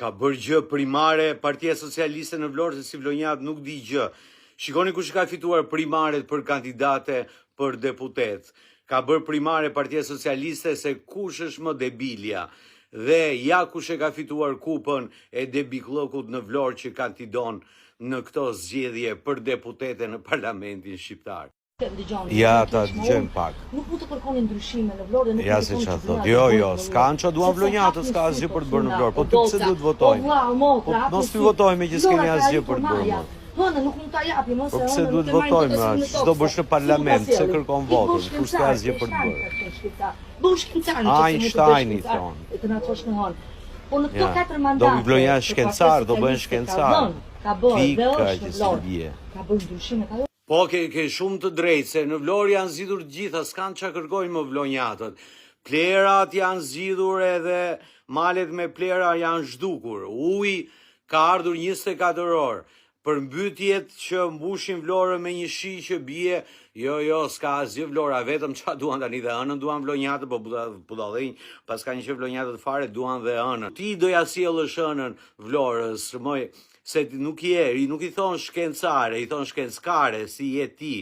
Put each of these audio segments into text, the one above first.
Ka bërë gjë primare Partia Socialiste në Vlorë, se si Vlonjat nuk di gjë. Shikoni kush ka fituar primaret për kandidate për deputet. Ka bërë primare Partia Socialiste se kush është më debilja. Dhe ja kush e ka fituar kupën e Debiklokut në Vlorë që kandidon në këto zgjedhje për deputete në Parlamentin Shqiptar. Ja, ta dëgjojmë pak. Nuk mund të kërkoni ndryshime në Vlorë dhe nuk ja se çfarë thot. Jo, s'kan çfarë duan Vlonjatës, s'ka asgjë për të bërë në Vlorë. Po ti pse duhet votojmë? Po mos ti votojmë që s'kemi asgjë për të bërë. Hënë, nuk mund ta japim ose. Po pse duhet votojmë? Çdo bësh në parlament, pse kërkon votën? Kush ka asgjë për të bërë? Bëu shkencar. Einstein i thon. E të na thosh në hon. Po në këto 4 mandate. Do Vlonjat shkencar, do bëhen shkencar. Ka bërë dhe është Vlorë. Ka bërë ndryshime ka. Po ke shumë të drejtë, se në Vlorë janë zgjidhur gjitha, s'kan çka kërkojnë më vlonjatët. Plerat janë zgjidhur edhe malet me plera janë zhdukur. Uji ka ardhur 24 orë. Përmbytjet që mbushin Vlorën me një shi që bie, jo, s'ka asgjë Vlora, vetëm çka duan tani dhe ënën duan vlonjatët, po budallënj, pas ka një që vlonjatët fare duan dhe ënën. Ti do ja sjellësh ënën Vlorës, se nuk i thon shkencare, i thon shkenckare, si je ti.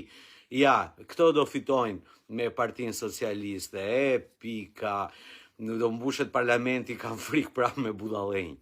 Ja, këto do fitojnë me Partinë Socialiste, pika, do mbushet parlamenti, kam frikë prapë me budallënj.